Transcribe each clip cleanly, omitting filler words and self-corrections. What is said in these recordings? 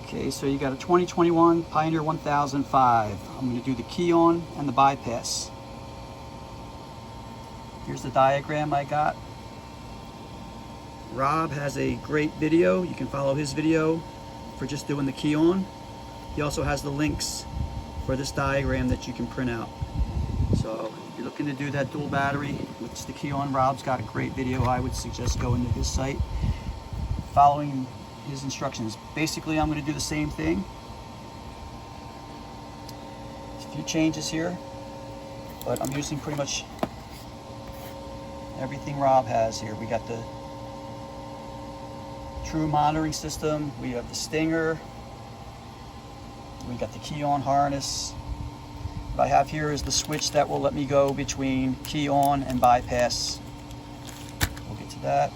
Okay, so you got a 2021 Pioneer 1005. I'm going to do the key on and the bypass. Here's the diagram I got. Rob has a great video. You can follow his video for just doing the key on. He also has the links for this diagram that you can print out. So if you're looking to do that dual battery with the key on, Rob's got a great video. I would suggest going to his site, following his instructions. Basically, I'm going to do the same thing. There's a few changes here, but I'm using pretty much everything Rob has here. We got the true monitoring system, we have the stinger, we got the key on harness. What I have here is the switch that will let me go between key on and bypass. We'll get to that.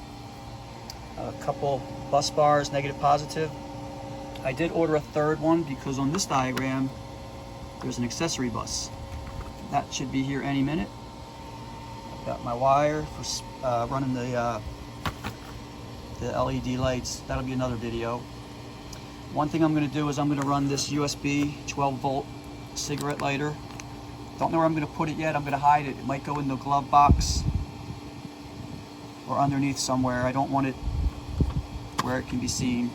A couple bus bars, negative, positive. I did order a third one because on this diagram there's an accessory bus. That should be here any minute. I've got my wire for running the LED lights. That'll be another video. One thing I'm going to do is I'm going to run this USB 12-volt cigarette lighter. Don't know where I'm going to put it yet. I'm going to hide it. It might go in the glove box or underneath somewhere. I don't want it where it can be seen.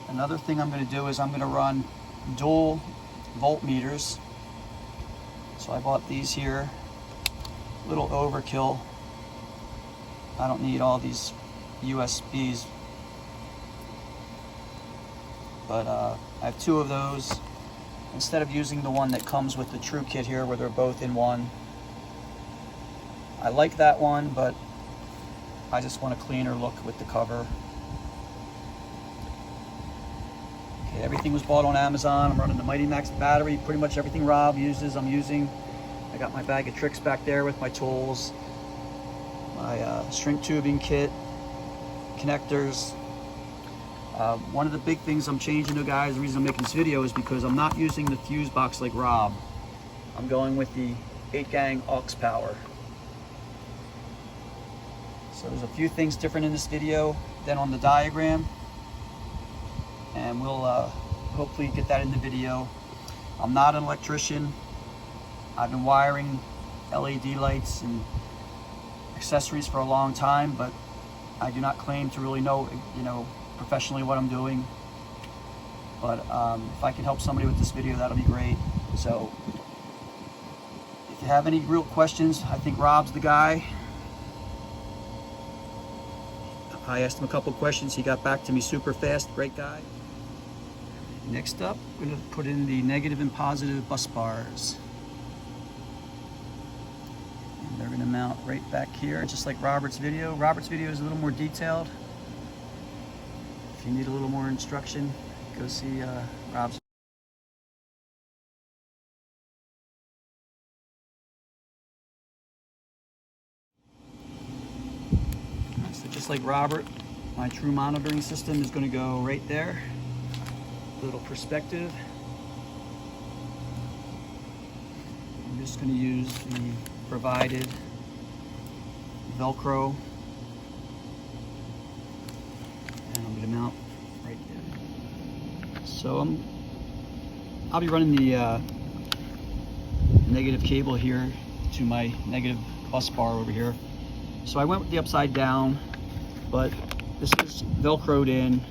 Another thing I'm going to do is I'm going to run dual voltmeters. So I bought these here. Little overkill. I don't need all these USBs, but I have two of those. Instead of using the one that comes with the True kit here where they're both in one. I like that one, but I just want a cleaner look with the cover. Okay, everything was bought on Amazon. I'm running the Mighty Max battery. Pretty much everything Rob uses, I'm using. I got my bag of tricks back there with my tools, my shrink tubing kit, connectors. One of the big things I'm changing to, guys, the reason I'm making this video is because I'm not using the fuse box like Rob. I'm going with the 8-gang aux power. So there's a few things different in this video than on the diagram, and we'll hopefully get that in the video. I'm not an electrician. I've been wiring LED lights and accessories for a long time, but I do not claim to really know, professionally what I'm doing. But if I can help somebody with this video, that'll be great. So if you have any real questions, I think Rob's the guy. I asked him a couple questions. He got back to me super fast. Great guy. Next up, we're going to put in the negative and positive bus bars. And they're going to mount right back here, just like Robert's video. Robert's video is a little more detailed. If you need a little more instruction, go see Rob's. So just like Robert, my true monitoring system is going to go right there. Little perspective. I'm just going to use the provided Velcro, and I'm going to mount right there. So I'll be running the negative cable here to my negative bus bar over here. So I went with the upside down, but this is Velcroed in.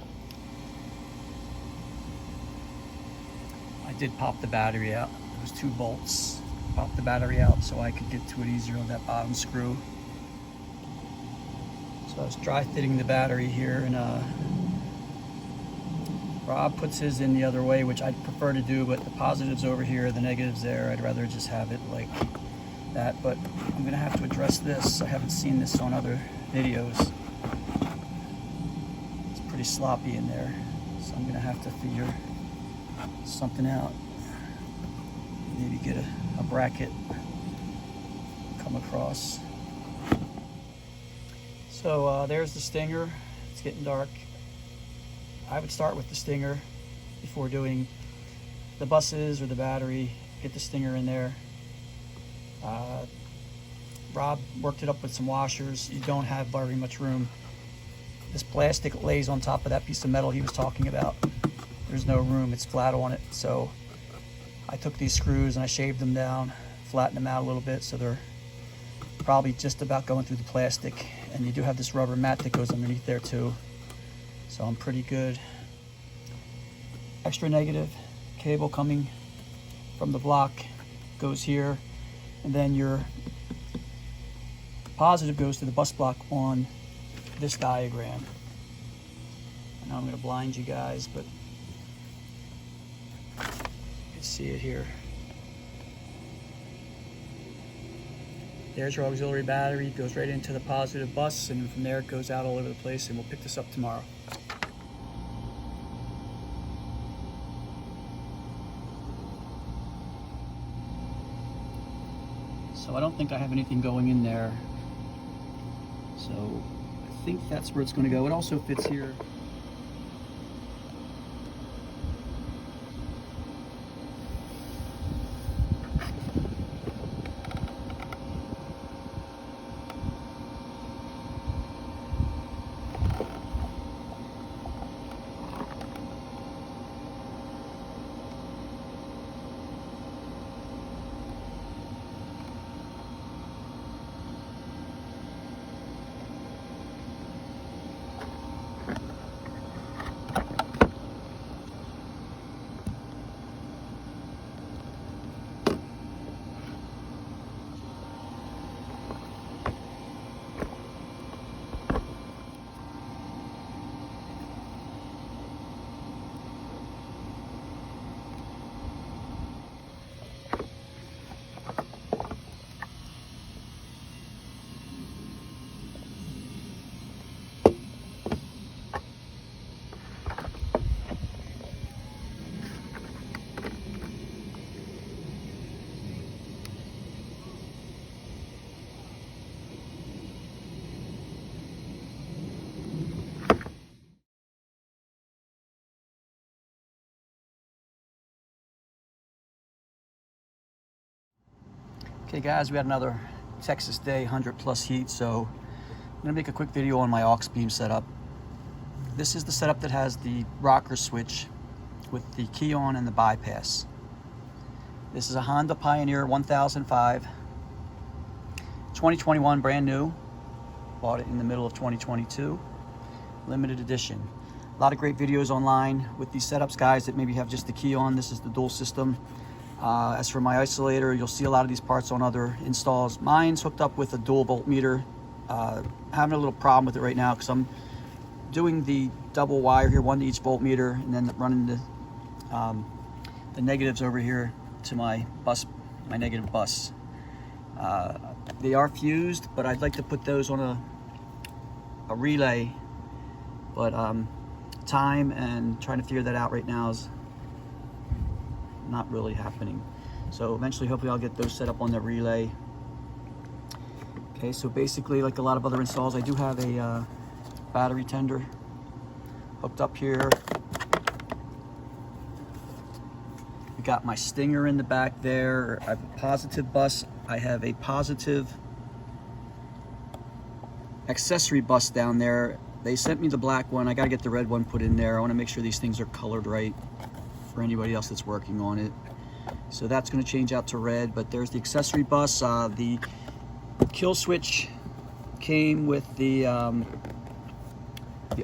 I did pop the battery out. Those 2 bolts. Pop the battery out so I could get to it easier on that bottom screw. So I was dry fitting the battery here, and Rob puts his in the other way, which I'd prefer to do, but the positive's over here, the negative's there. I'd rather just have it like that, but I'm gonna have to address this. I haven't seen this on other videos. It's pretty sloppy in there, so I'm gonna have to figure something out. Maybe get a bracket come across. So there's the stinger. It's getting dark. I would start with the stinger before doing the buses or the battery. Get the stinger in there. Rob worked it up with some washers. You don't have very much room. this plastic lays on top of that piece of metal he was talking about. There's no room, it's flat on it. So I took these screws and I shaved them down, flattened them out a little bit so they're probably just about going through the plastic. And you do have this rubber mat that goes underneath there too. So I'm pretty good. Extra negative cable coming from the block goes here, and then your positive goes to the bus block on this diagram. And now I'm going to blind you guys, but you can see it here. There's your auxiliary battery, it goes right into the positive bus, and from there it goes out all over the place, and we'll pick this up tomorrow. So I don't think I have anything going in there. So I think that's where it's going to go. It also fits here. Okay guys, we had another Texas day, 100+ heat, so I'm gonna make a quick video on my Auxbeam setup. This is the setup that has the rocker switch with the key on and the bypass. This is a Honda Pioneer 1005, 2021, brand new. Bought it in the middle of 2022, limited edition. A lot of great videos online with these setups, guys, that maybe have just the key on. This is the dual system. As for my isolator, you'll see a lot of these parts on other installs. Mine's hooked up with a dual voltmeter. Having a little problem with it right now because I'm doing the double wire here, one to each voltmeter, and then running the negatives over here to my bus, my negative bus. They are fused, but I'd like to put those on a relay, but time and trying to figure that out right now is not really happening. So eventually, hopefully, I'll get those set up on the relay. Okay, so basically, like a lot of other installs, I do have a battery tender hooked up here. We got my stinger in the back there. I have a positive bus. I have a positive accessory bus down there. They sent me the black one. I got to get the red one put in there. I want to make sure these things are colored right for anybody else that's working on it. So that's going to change out to red, but there's the accessory bus. The kill switch came with the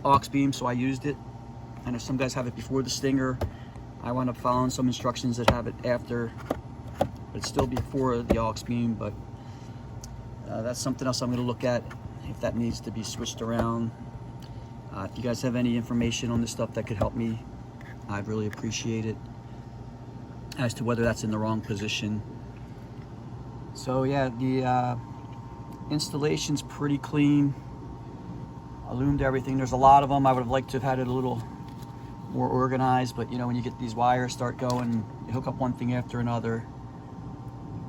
Auxbeam, so I used it. And if some guys have it before the stinger, I wound up following some instructions that have it after, but it's still before the Auxbeam. But that's something else I'm going to look at if that needs to be switched around. If you guys have any information on this stuff that could help me, I'd really appreciate it, as to whether that's in the wrong position. So yeah, the installation's pretty clean. I loomed everything. There's a lot of them. I would have liked to have had it a little more organized, but you know, when you get these wires start going, you hook up one thing after another.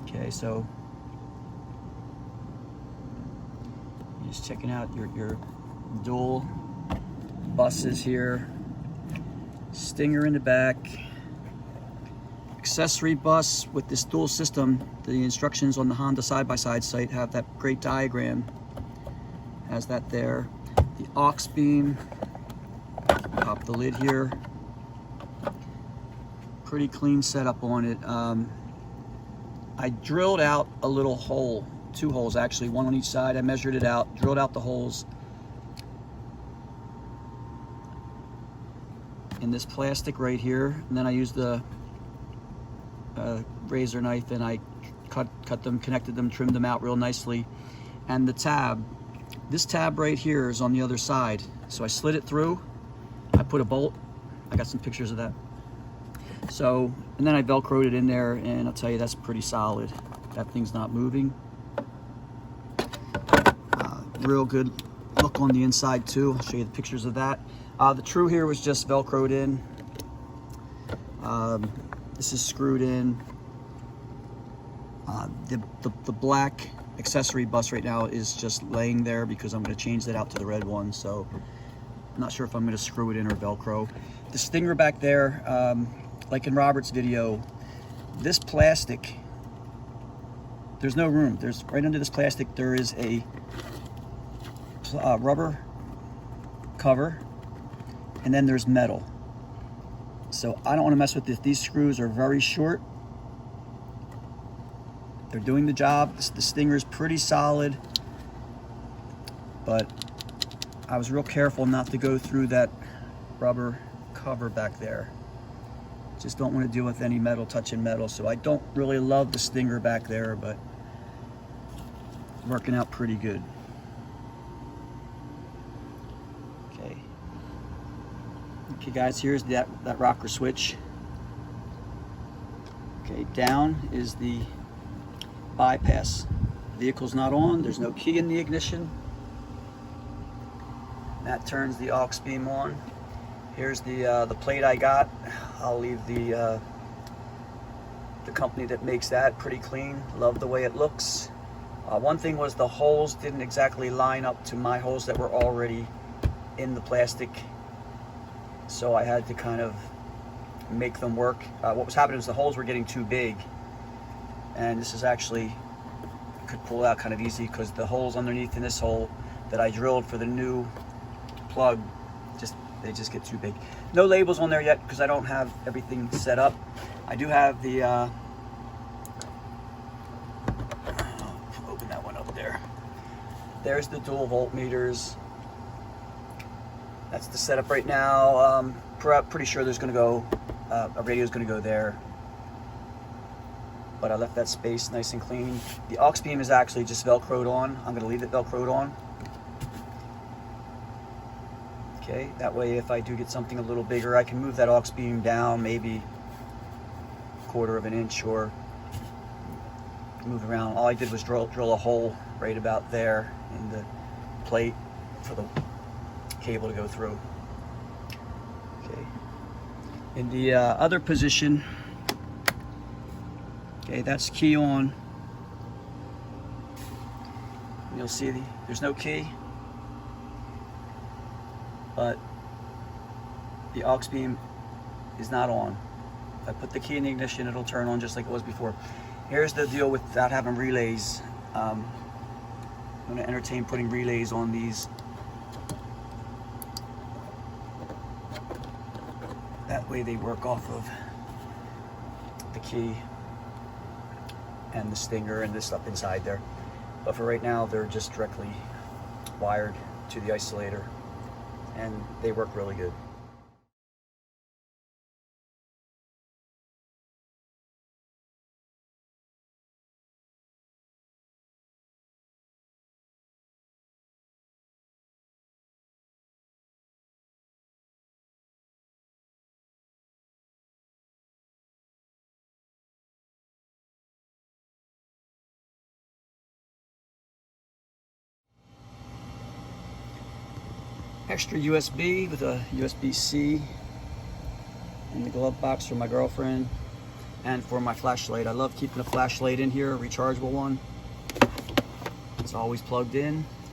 Okay, so you're just checking out your dual buses here. Stinger in the back, accessory bus with this dual system. The instructions on the Honda side-by-side site have that great diagram, has that there. the Auxbeam. Pop the lid here. Pretty clean setup on it. I drilled out a little hole, 2 holes actually, 1 on each side. I measured it out, drilled out the holes in this plastic right here, and then I used the razor knife and I cut them, connected them, trimmed them out real nicely. And the tab, this tab right here is on the other side, so I slid it through. I put a bolt. I got some pictures of that. So, and then I Velcroed it in there, and I'll tell you, that's pretty solid. That thing's not moving. Real good look on the inside too. I'll show you the pictures of that. The true here was just Velcroed in. This is screwed in. The black accessory bus right now is just laying there because I'm going to change that out to the red one. So I'm not sure if I'm going to screw it in or Velcro. The stinger back there, like in Robert's video, this plastic, there's no room. There's right under this plastic, there is a rubber cover, and then there's metal. So I don't want to mess with this. These screws are very short. They're doing the job. The stinger is pretty solid, but I was real careful not to go through that rubber cover back there. Just don't want to deal with any metal touching metal. So I don't really love the stinger back there, but it's working out pretty good. Okay guys, here's that rocker switch. Okay, down is the bypass. Vehicle's not on, there's no key in the ignition. That turns the Auxbeam on. Here's the plate I got. I'll leave the company that makes that pretty clean. Love the way it looks. One thing was the holes didn't exactly line up to my holes that were already in the plastic, so I had to kind of make them work. What was happening was the holes were getting too big, and this is actually, could pull out kind of easy because the holes underneath in this hole that I drilled for the new plug, they just get too big. No labels on there yet because I don't have everything set up. I do have the open that one up there. There's the dual voltmeters. That's the setup right now. Pretty sure there's going to go, a radio is going to go there. But I left that space nice and clean. The Auxbeam is actually just Velcroed on. I'm going to leave it Velcroed on. Okay, that way if I do get something a little bigger, I can move that Auxbeam down maybe 1/4 of an inch or move around. All I did was drill a hole right about there in the plate for the cable to go through. Okay, in the other position, okay, that's key on. You'll see there's no key, but the Auxbeam is not on. If I put the key in the ignition, it'll turn on just like it was before. Here's the deal without having relays. I'm going to entertain putting relays on these. That way they work off of the key and the stinger and this up inside there. But for right now, they're just directly wired to the isolator, and they work really good. Extra USB with a USB-C in the glove box for my girlfriend and for my flashlight. I love keeping a flashlight in here, a rechargeable one. It's always plugged in.